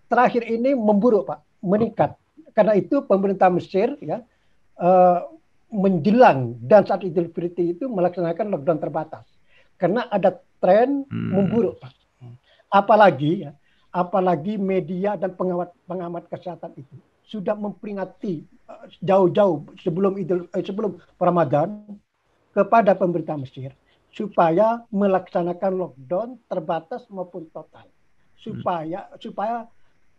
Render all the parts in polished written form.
terakhir ini memburuk, Pak, meningkat. Karena itu pemerintah Mesir ya uh, menjelang dan saat Idul Fitri itu melaksanakan lockdown terbatas. Karena ada tren memburuk, Pak. Apalagi ya, apalagi media dan pengamat kesehatan itu sudah memperingati jauh-jauh sebelum Ramadan kepada pemerintah Mesir supaya melaksanakan lockdown terbatas maupun total supaya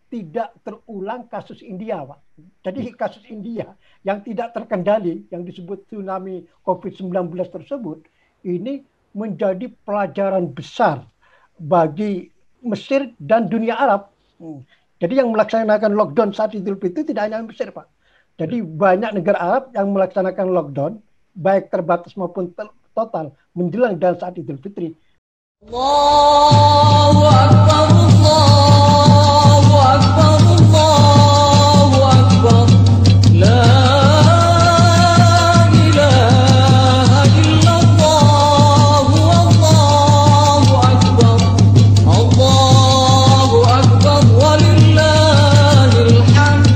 tidak terulang kasus India, Pak. Jadi kasus India yang tidak terkendali yang disebut tsunami COVID-19 tersebut ini menjadi pelajaran besar bagi Mesir dan dunia Arab. Jadi yang melaksanakan lockdown saat Idul Fitri tidak hanya Mesir, Pak. Jadi banyak negara Arab yang melaksanakan lockdown baik terbatas maupun total menjelang dan saat Idul Fitri. Allahu Akbar, Allahu Akbar, Allahu Akbar. La ilaha illallah, Allahu Akbar. Allahu Akbar walillahil hamd.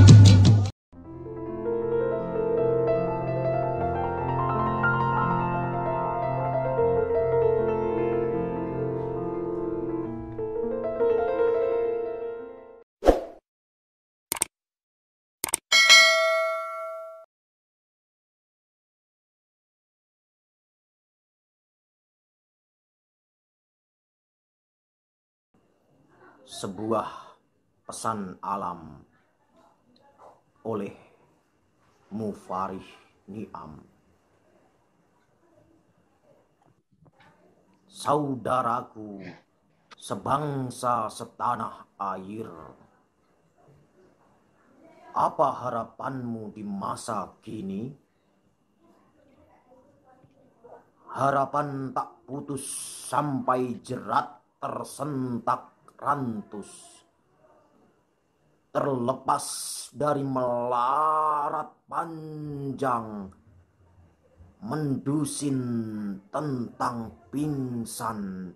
Sebuah pesan alam oleh Mufarih Ni'am. Saudaraku sebangsa setanah air, apa harapanmu di masa kini? Harapan tak putus sampai jerat tersentak rantus, terlepas dari melarat panjang, mendusin tentang pingsan.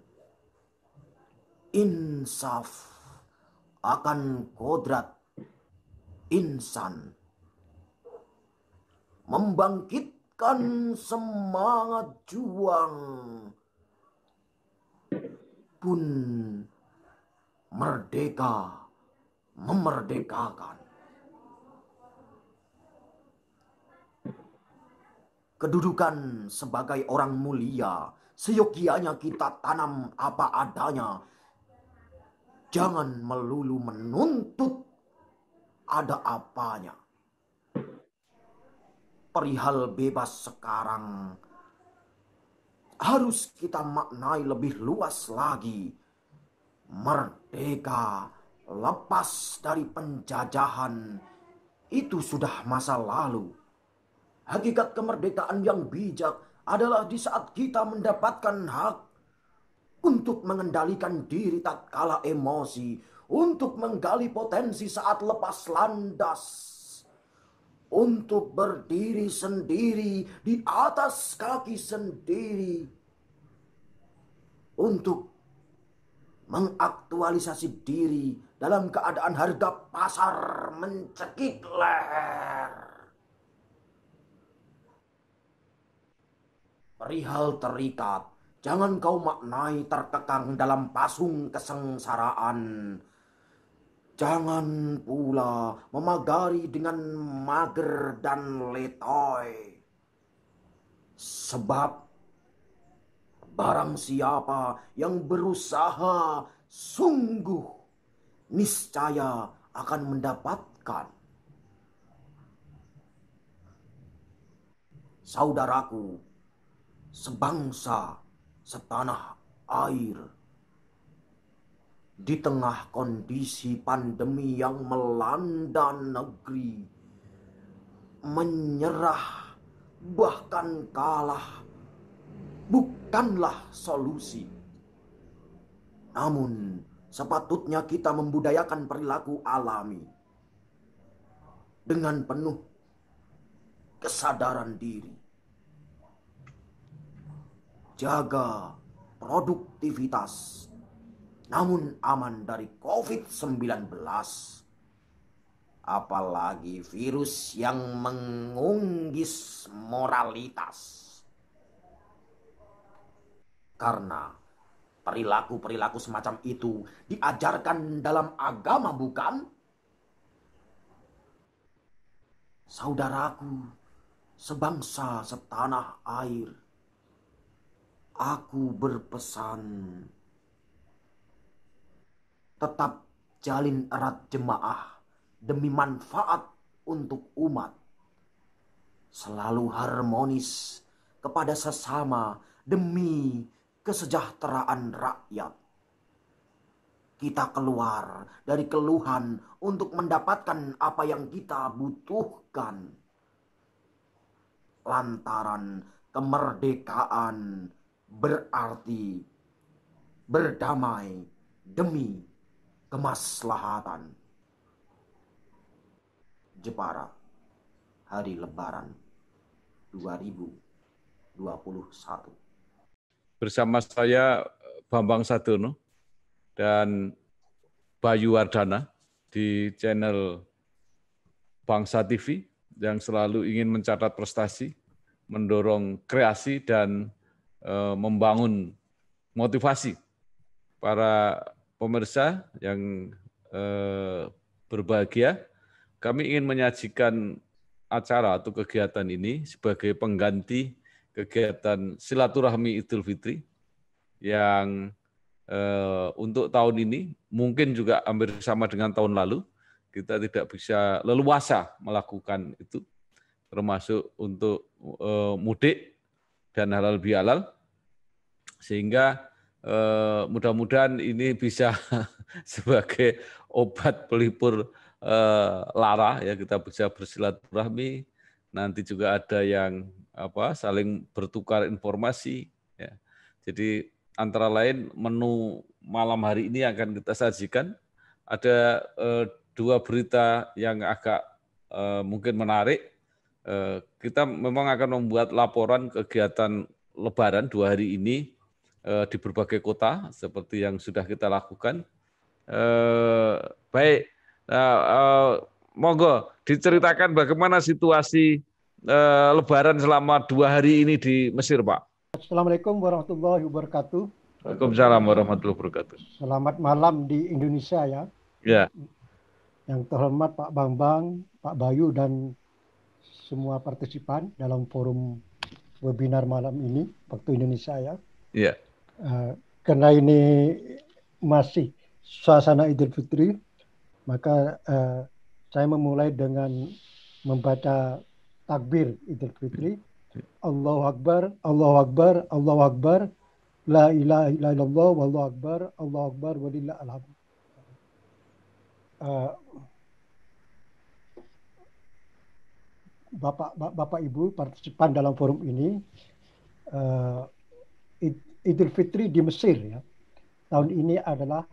Insaf akan kodrat insan, membangkitkan semangat juang, pun merdeka memerdekakan. Kedudukan sebagai orang mulia seyogianya kita tanam apa adanya. Jangan melulu menuntut ada apanya. Perihal bebas sekarang harus kita maknai lebih luas lagi. Merdeka lepas dari penjajahan itu sudah masa lalu. Hakikat kemerdekaan yang bijak adalah di saat kita mendapatkan hak untuk mengendalikan diri tatkala emosi, untuk menggali potensi saat lepas landas, untuk berdiri sendiri di atas kaki sendiri, untuk mengaktualisasi diri dalam keadaan harga pasar mencekik leher. Perihal terikat, jangan kau maknai terkekang dalam pasung kesengsaraan. Jangan pula memagari dengan mager dan letoy. Sebab barang siapa yang berusaha sungguh, niscaya akan mendapatkan. Saudaraku, sebangsa setanah air, di tengah kondisi pandemi yang melanda negeri, menyerah bahkan kalah bukanlah solusi. Namun sepatutnya kita membudayakan perilaku alami dengan penuh kesadaran diri. Jaga produktivitas, namun aman dari COVID-19. Apalagi virus yang mengunggis moralitas. Karena perilaku-perilaku semacam itu diajarkan dalam agama, bukan? Saudaraku, sebangsa setanah air, aku berpesan, tetap jalin erat jemaah demi manfaat untuk umat. Selalu harmonis kepada sesama demi kesejahteraan rakyat. Kita keluar dari keluhan untuk mendapatkan apa yang kita butuhkan. Lantaran kemerdekaan berarti berdamai demi kemaslahatan. Jepara, Hari Lebaran 2021. Bersama saya Bambang Sadono dan Bayu Wardana di channel Bangsa TV yang selalu ingin mencatat prestasi, mendorong kreasi dan membangun motivasi para pemirsa yang berbahagia. Kami ingin menyajikan acara atau kegiatan ini sebagai pengganti kegiatan silaturahmi Idul Fitri yang untuk tahun ini mungkin juga hampir sama dengan tahun lalu, kita tidak bisa leluasa melakukan itu, termasuk untuk mudik dan halal bihalal, sehingga mudah-mudahan ini bisa sebagai obat pelipur lara, ya, kita bisa bersilaturahmi. Nanti juga ada yang saling bertukar informasi, ya. Jadi antara lain menu malam hari ini akan kita sajikan ada dua berita yang agak mungkin menarik. Kita memang akan membuat laporan kegiatan Lebaran 2 hari ini di berbagai kota seperti yang sudah kita lakukan. Baik, monggo diceritakan bagaimana situasi Lebaran selama 2 hari ini di Mesir, Pak. Assalamualaikum warahmatullahi wabarakatuh. Waalaikumsalam warahmatullahi wabarakatuh. Selamat malam di Indonesia, ya. Ya. Yang terhormat Pak Bambang, Pak Bayu, dan semua partisipan dalam forum webinar malam ini, waktu Indonesia, ya. Ya. Karena ini masih suasana Idul Fitri, maka saya memulai dengan membaca takbir Idul Fitri. Allahu Akbar, Allahu Akbar, Allahu Akbar, la ilaha illallah, wallahu akbar, Allahu Akbar, walillahil hamd. Bapak Ibu partisipan dalam forum ini, Idul Fitri di Mesir, ya, tahun ini adalah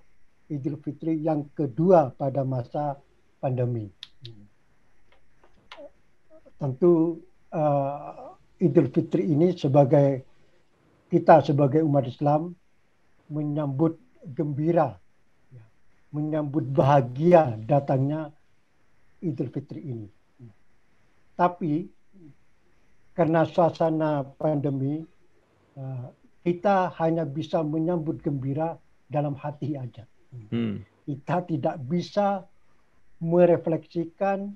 Idul Fitri yang kedua pada masa pandemi. Tentu Idul Fitri ini kita sebagai umat Islam menyambut gembira, menyambut bahagia datangnya Idul Fitri ini. Tapi karena suasana pandemi, kita hanya bisa menyambut gembira dalam hati aja. Kita tidak bisa merefleksikan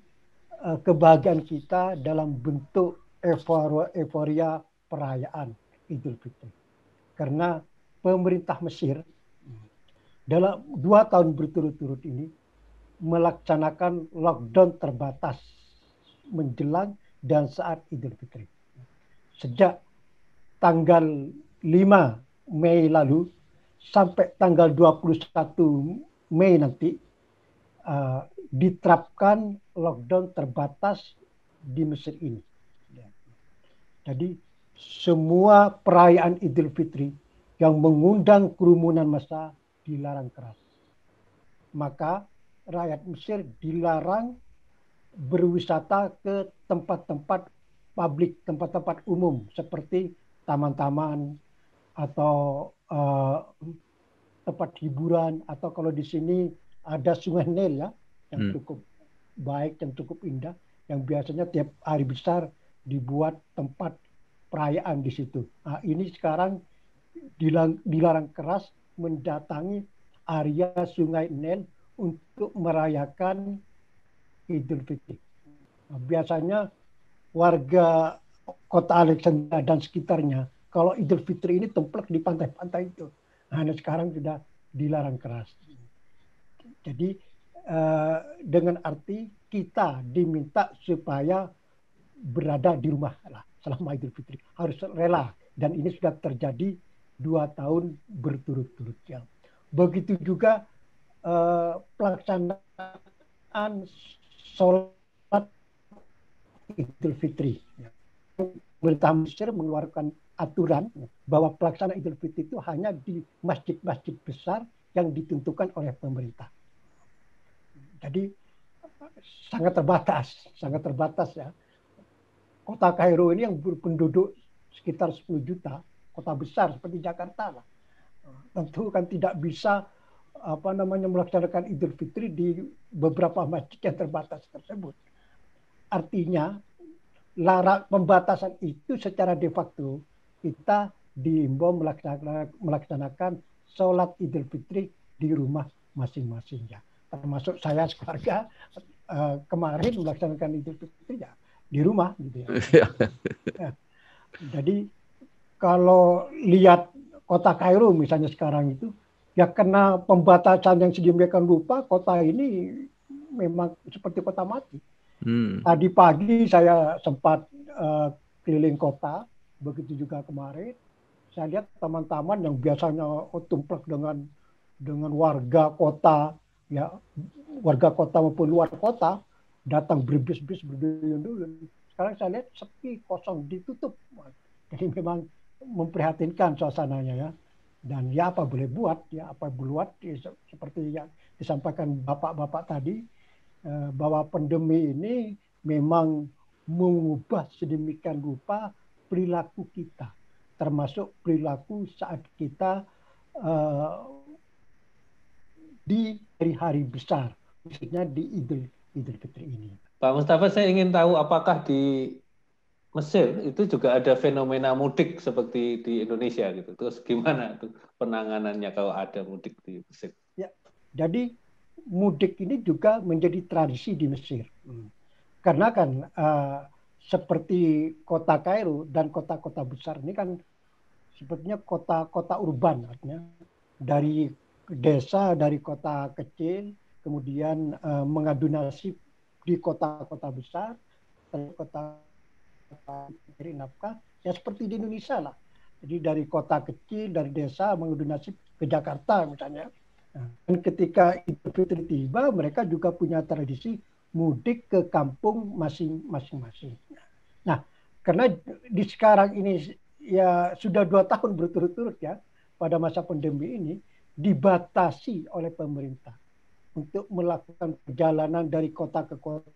kebahagiaan kita dalam bentuk euforia perayaan Idul Fitri. Karena pemerintah Mesir dalam 2 tahun berturut-turut ini melaksanakan lockdown terbatas menjelang dan saat Idul Fitri. Sejak tanggal 5 Mei lalu sampai tanggal 21 Mei nanti diterapkan lockdown terbatas di Mesir ini. Jadi semua perayaan Idul Fitri yang mengundang kerumunan massa dilarang keras. Maka rakyat Mesir dilarang berwisata ke tempat-tempat publik, tempat-tempat umum seperti taman-taman atau tempat hiburan, atau kalau di sini ada Sungai Nil ya, yang cukup baik, yang cukup indah, yang biasanya tiap hari besar dibuat tempat perayaan di situ. Nah, ini sekarang dilarang keras mendatangi area Sungai Nil untuk merayakan Idul Fitri. Nah, biasanya warga kota Alexandria dan sekitarnya, kalau Idul Fitri ini templek di pantai-pantai itu. Nah, sekarang sudah dilarang keras. Jadi dengan arti kita diminta supaya berada di rumah lah selama Idul Fitri, harus rela, dan ini sudah terjadi 2 tahun berturut-turut ya. Begitu juga pelaksanaan sholat Idul Fitri. Pemerintah Mesir mengeluarkan aturan bahwa pelaksanaan Idul Fitri itu hanya di masjid-masjid besar yang ditentukan oleh pemerintah. Jadi sangat terbatas ya. Kota Kairo ini yang berpenduduk sekitar 10 juta, kota besar seperti Jakarta lah. Tentu kan tidak bisa melaksanakan Idul Fitri di beberapa masjid yang terbatas tersebut. Artinya pembatasan itu secara de facto kita diimbau melaksanakan sholat Idul Fitri di rumah masing-masing ya. Termasuk saya sekeluarga kemarin melaksanakan Idul Fitri ya di rumah gitu ya. Jadi kalau lihat kota Kairo misalnya sekarang itu ya kena pembatasan yang sedemikian rupa, kota ini memang seperti kota mati. Tadi pagi saya sempat keliling kota, begitu juga kemarin. Saya lihat taman-taman yang biasanya tumplek dengan warga kota, ya warga kota maupun luar kota datang berbis-bis berduyun-duyun. Sekarang saya lihat sepi, kosong, ditutup. Jadi memang memprihatinkan suasananya ya. Dan ya apa boleh buat ya, seperti yang disampaikan bapak-bapak tadi, bahwa pandemi ini memang mengubah sedemikian rupa perilaku kita, termasuk perilaku saat kita di hari besar, khususnya di Idul Fitri ini. Pak Mustafa, saya ingin tahu apakah di Mesir itu juga ada fenomena mudik seperti di Indonesia gitu. Terus gimana tuh penanganannya kalau ada mudik di Mesir? Ya, jadi mudik ini juga menjadi tradisi di Mesir. Karena kan seperti kota Kairo dan kota-kota besar ini kan sebetulnya kota-kota urban, artinya dari desa, dari kota kecil, kemudian mengadu nasib di kota-kota besar, kota mencari nafkah, ya seperti di Indonesia lah. Jadi dari kota kecil, dari desa mengadu nasib ke Jakarta misalnya. Dan ketika Idul Fitri tiba, mereka juga punya tradisi mudik ke kampung masing-masing. Nah, karena di sekarang ini ya sudah 2 tahun berturut-turut ya, pada masa pandemi ini dibatasi oleh pemerintah untuk melakukan perjalanan dari kota ke kota,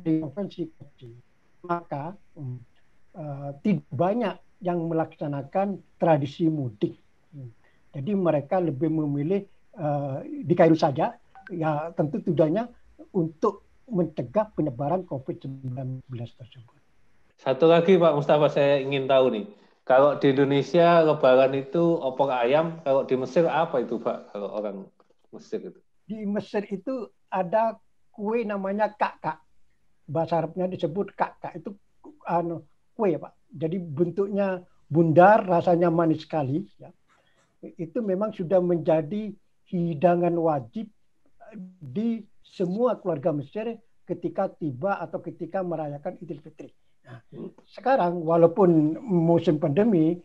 di provinsi kecil. Maka tidak banyak yang melaksanakan tradisi mudik. Jadi mereka lebih memilih di Kairo saja, ya tentu tujuannya untuk mencegah penyebaran COVID-19 tersebut. Satu lagi Pak Mustafa, saya ingin tahu nih, kalau di Indonesia Lebaran itu opor ayam, kalau di Mesir apa itu Pak, kalau orang Mesir itu? Di Mesir itu ada kue namanya kakak, bahasa Arabnya disebut kakak, itu kue Pak. Jadi bentuknya bundar, rasanya manis sekali ya. Itu memang sudah menjadi hidangan wajib di semua keluarga Mesir ketika tiba atau ketika merayakan Idul Fitri. Nah, sekarang walaupun musim pandemi,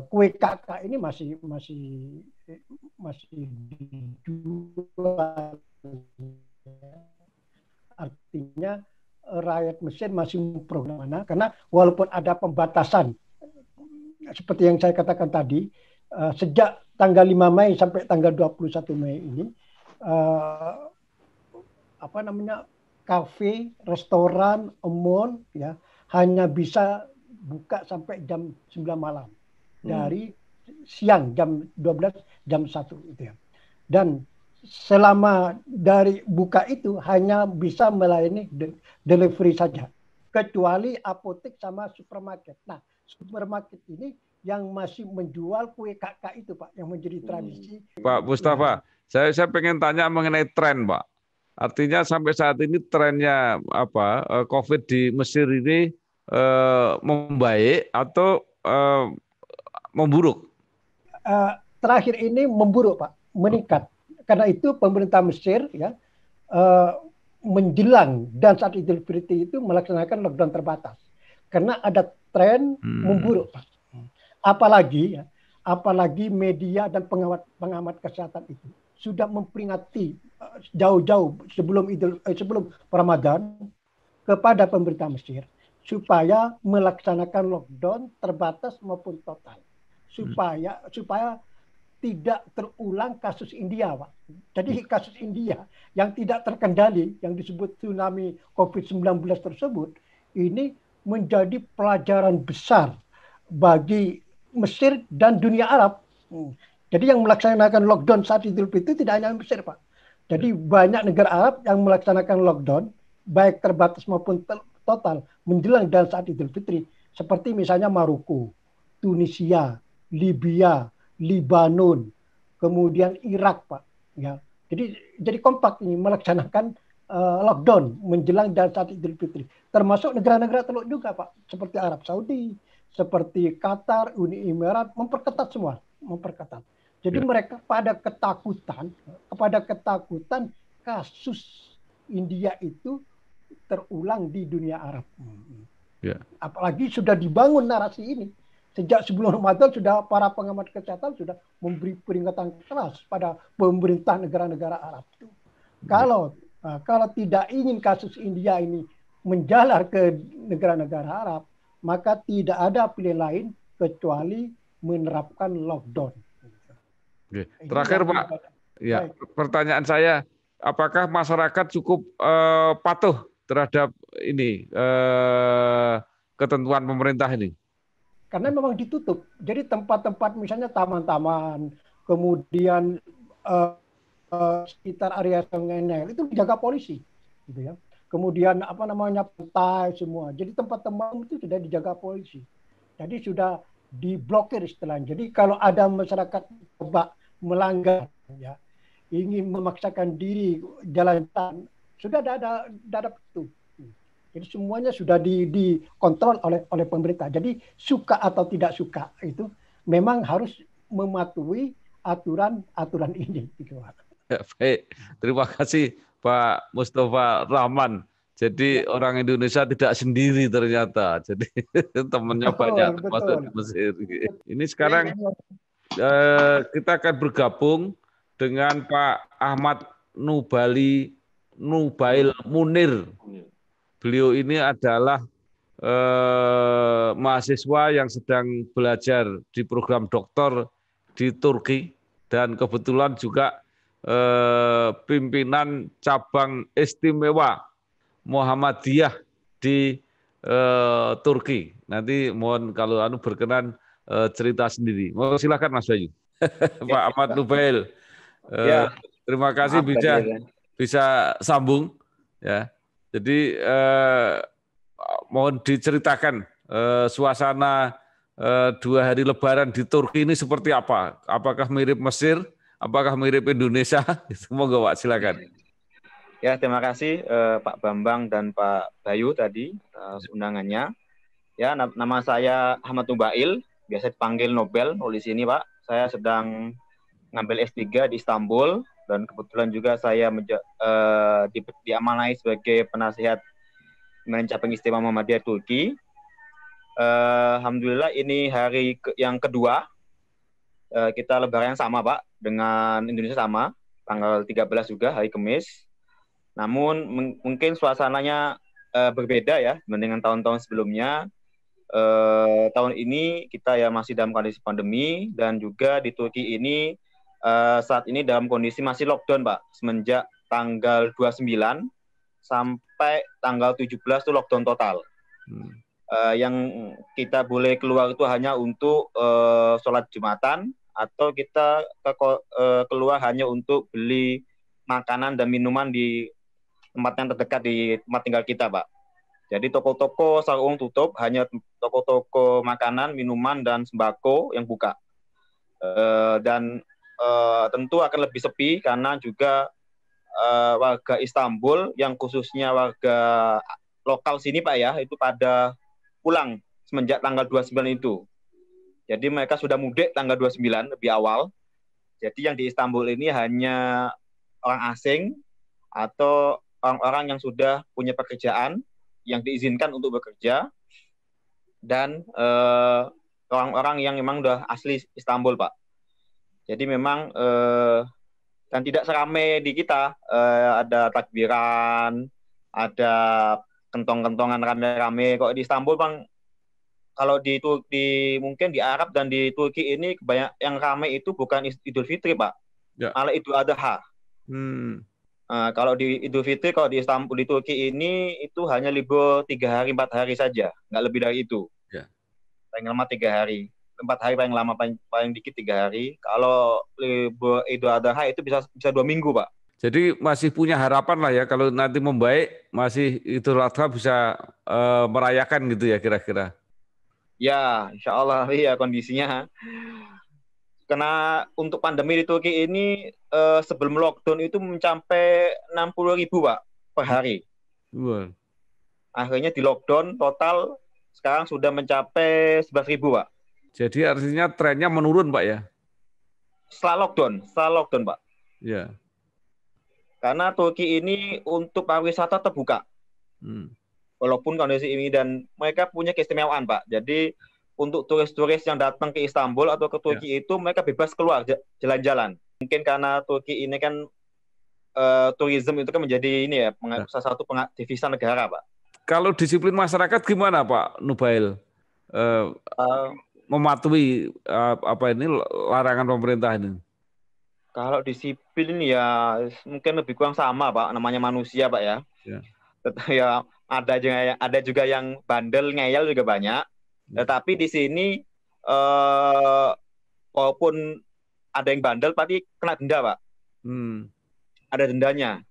kue kakak ini masih dijual. Artinya rakyat Mesir masih program mana, karena walaupun ada pembatasan seperti yang saya katakan tadi, sejak tanggal 5 Mei sampai tanggal 21 Mei ini, kafe, restoran, mall ya hanya bisa buka sampai jam 9 malam dari siang jam 12 jam 1 itu ya. Dan selama dari buka itu hanya bisa melayani delivery saja, kecuali apotek sama supermarket. Nah, supermarket ini yang masih menjual kue kakak itu, Pak, yang menjadi tradisi. Pak Mustafa, saya pengen tanya mengenai tren, Pak. Artinya sampai saat ini trennya apa? COVID di Mesir ini membaik atau memburuk? Terakhir ini memburuk, Pak, meningkat. Karena itu pemerintah Mesir ya menjelang dan saat Idul Fitri itu melaksanakan lockdown terbatas. Karena ada tren memburuk, Pak. Apalagi media dan pengamat kesehatan itu sudah memperingati jauh-jauh sebelum Ramadan kepada pemerintah Mesir supaya melaksanakan lockdown terbatas maupun total, supaya tidak terulang kasus India, Pak. Jadi kasus India yang tidak terkendali, yang disebut tsunami COVID-19 tersebut, ini menjadi pelajaran besar bagi Mesir dan dunia Arab. Jadi yang melaksanakan lockdown saat Idul Fitri tidak hanya Mesir, Pak. Jadi banyak negara Arab yang melaksanakan lockdown, baik terbatas maupun total, menjelang dan saat Idul Fitri. Seperti misalnya Maroko, Tunisia, Libya, Libanon, kemudian Irak, Pak. Ya, jadi kompak ini melaksanakan lockdown menjelang dan saat Idul Fitri. Termasuk negara-negara Teluk juga, Pak, seperti Arab Saudi, seperti Qatar, Uni Emirat, memperketat semua, memperketat. Jadi mereka kepada ketakutan kasus India itu terulang di dunia Arab. Apalagi sudah dibangun narasi ini. Sejak sebelum Ramadan sudah para pengamat kesehatan sudah memberi peringatan keras pada pemerintah negara-negara Arab itu. Kalau tidak ingin kasus India ini menjalar ke negara-negara Arab, maka tidak ada pilihan lain kecuali menerapkan lockdown. Oke. Terakhir, Pak, ya, pertanyaan saya, apakah masyarakat cukup patuh terhadap ini ketentuan pemerintah ini? Karena memang ditutup. Jadi tempat-tempat misalnya taman-taman, kemudian sekitar area Sungai Nil itu dijaga polisi, gitu ya. Kemudian pantai semua. Jadi tempat-tempat itu sudah dijaga polisi. Jadi sudah diblokir istilahnya. Jadi kalau ada masyarakat coba melanggar, ya, ingin memaksakan diri jalan-jalan, sudah ada itu. Jadi semuanya sudah dikontrol oleh pemerintah. Jadi suka atau tidak suka itu memang harus mematuhi aturan ini. Gitu. Ya, baik, terima kasih Pak Mustafa Rahman. Jadi orang Indonesia tidak sendiri ternyata. Jadi temannya banyak termasuk di Mesir. Ini sekarang kita akan bergabung dengan Pak Ahmad Nubail Munir. Beliau ini adalah mahasiswa yang sedang belajar di program doktor di Turki dan kebetulan juga pimpinan cabang istimewa Muhammadiyah di Turki. Nanti mohon kalau berkenan cerita sendiri. Silakan Mas Bayu. Pak Ahmad Nubail. Terima kasih bisa sambung ya. Jadi mohon diceritakan suasana 2 hari Lebaran di Turki ini seperti apa? Apakah mirip Mesir? Apakah mirip Indonesia? Semoga Pak, silakan. Ya, terima kasih Pak Bambang dan Pak Bayu tadi undangannya. Ya, nama saya Ahmad Nubail, biasa dipanggil Nobel di sini, Pak. Saya sedang ngambil S3 di Istanbul dan kebetulan juga saya diamanai sebagai penasihat cabang istimewa Muhammadiyah Turki. Alhamdulillah ini hari yang kedua kita Lebaran yang sama, Pak, dengan Indonesia sama, tanggal 13 juga, hari Kamis. Namun mungkin suasananya berbeda ya dibandingkan tahun-tahun sebelumnya. Tahun ini kita ya masih dalam kondisi pandemi dan juga di Turki ini saat ini dalam kondisi masih lockdown, Pak. Semenjak tanggal 29 sampai tanggal 17 itu lockdown total. Yang kita boleh keluar itu hanya untuk sholat Jumatan, atau kita keluar hanya untuk beli makanan dan minuman di tempat yang terdekat di tempat tinggal kita, Pak. Jadi toko-toko secara umum tutup, hanya toko-toko makanan, minuman, dan sembako yang buka. Dan tentu akan lebih sepi karena juga warga Istanbul yang khususnya warga lokal sini, Pak ya, itu pada pulang semenjak tanggal 29 itu. Jadi mereka sudah mudik tanggal 29 lebih awal. Jadi yang di Istanbul ini hanya orang asing atau orang-orang yang sudah punya pekerjaan yang diizinkan untuk bekerja, dan orang-orang yang memang udah asli Istanbul, Pak. Jadi memang dan tidak seramai di kita, ada takbiran, ada kentong-kentongan rame-rame. Kok di Istanbul, Bang, kalau mungkin di Arab dan di Turki ini banyak yang ramai itu bukan Idul Fitri, Pak. Ya. Malah Idul Adha. Kalau di Idul Fitri, kalau di Istanbul, di Turki ini itu hanya libur 3 hari 4 hari saja, nggak lebih dari itu. Ya. Paling lama 3 hari, 4 hari paling lama, paling dikit 3 hari. Kalau libur Idul Adha itu bisa 2 minggu, Pak. Jadi masih punya harapan lah ya, kalau nanti membaik, masih Idul Adha bisa merayakan gitu ya kira-kira. Ya, insya Allah ya kondisinya. Karena untuk pandemi di Turki ini sebelum lockdown itu mencapai 60.000, Pak, per hari. Wow. Akhirnya di lockdown total sekarang sudah mencapai 11.000, Pak. Jadi artinya trennya menurun, Pak ya? Setelah lockdown, Pak. Ya. Karena Turki ini untuk pariwisata terbuka. Walaupun kondisi ini, dan mereka punya keistimewaan, Pak. Jadi untuk turis-turis yang datang ke Istanbul atau ke Turki itu mereka bebas keluar jalan-jalan. Mungkin karena Turki ini kan tourism itu kan menjadi ini ya, salah satu devisa negara, Pak. Kalau disiplin masyarakat gimana, Pak Nubail? Mematuhi larangan pemerintah ini? Kalau disiplin ya mungkin lebih kurang sama, Pak. Namanya manusia, Pak ya. Ya ada juga yang bandel, ngeyel juga banyak. Tetapi di sini walaupun ada yang bandel pasti kena denda, Pak. Ada dendanya.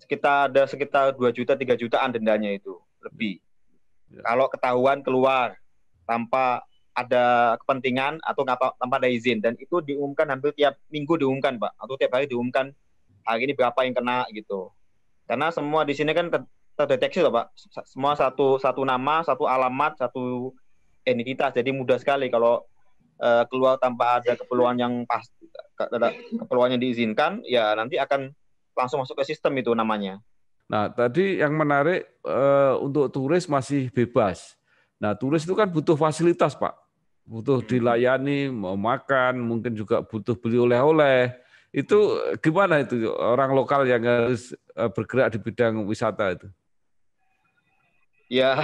Sekitar 2 juta 3 jutaan dendanya itu lebih. Kalau ketahuan keluar tanpa ada kepentingan atau tanpa ada izin, dan itu diumumkan hampir tiap minggu diumumkan, Pak, atau tiap hari diumumkan hari ini berapa yang kena gitu. Karena semua di sini kan terdeteksi loh, Pak. Semua satu nama, satu alamat, satu identitas. Jadi mudah sekali kalau keluar tanpa ada keperluan yang pasti, keperluan yang diizinkan, ya nanti akan langsung masuk ke sistem itu namanya. Nah, tadi yang menarik untuk turis masih bebas. Nah, turis itu kan butuh fasilitas, Pak. Butuh dilayani, mau makan, mungkin juga butuh beli oleh-oleh. Itu gimana itu orang lokal yang harus bergerak di bidang wisata itu? Ya,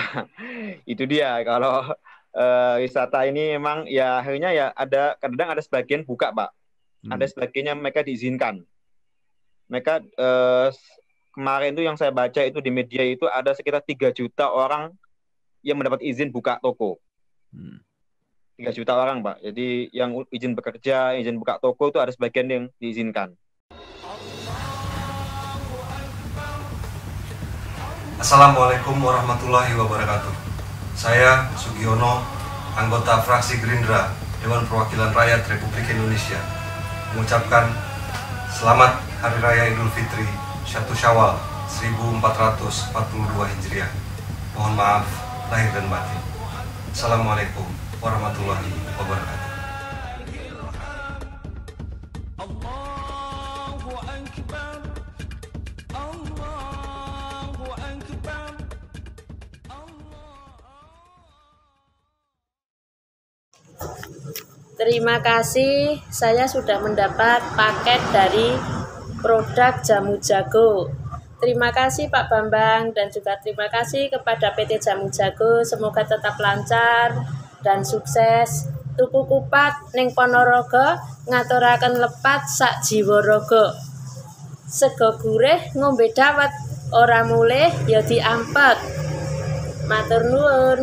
itu dia. Kalau wisata ini memang ya akhirnya ya kadang ada sebagian buka, Pak. Ada sebagiannya mereka diizinkan. Mereka kemarin itu yang saya baca itu di media itu ada sekitar 3 juta orang yang mendapat izin buka toko. 3 juta orang, Pak. Jadi yang izin bekerja, izin buka toko itu ada sebagian yang diizinkan. Assalamualaikum warahmatullahi wabarakatuh. Saya Sugiono, anggota fraksi Gerindra, Dewan Perwakilan Rakyat Republik Indonesia, mengucapkan selamat Hari Raya Idul Fitri 1 Syawal 1442 Hijriah. Mohon maaf lahir dan batin. Assalamualaikum warahmatullahi wabarakatuh. Terima kasih, saya sudah mendapat paket dari produk Jamu Jago. Terima kasih Pak Bambang, dan juga terima kasih kepada PT Jamu Jago. Semoga tetap lancar dan sukses. Tuku kupat ning Ponorogo, ngaturaken lepat sak jiwa raga. Sego gurih ngombe dawet, ora mulih ya diampet. Matur nuwun.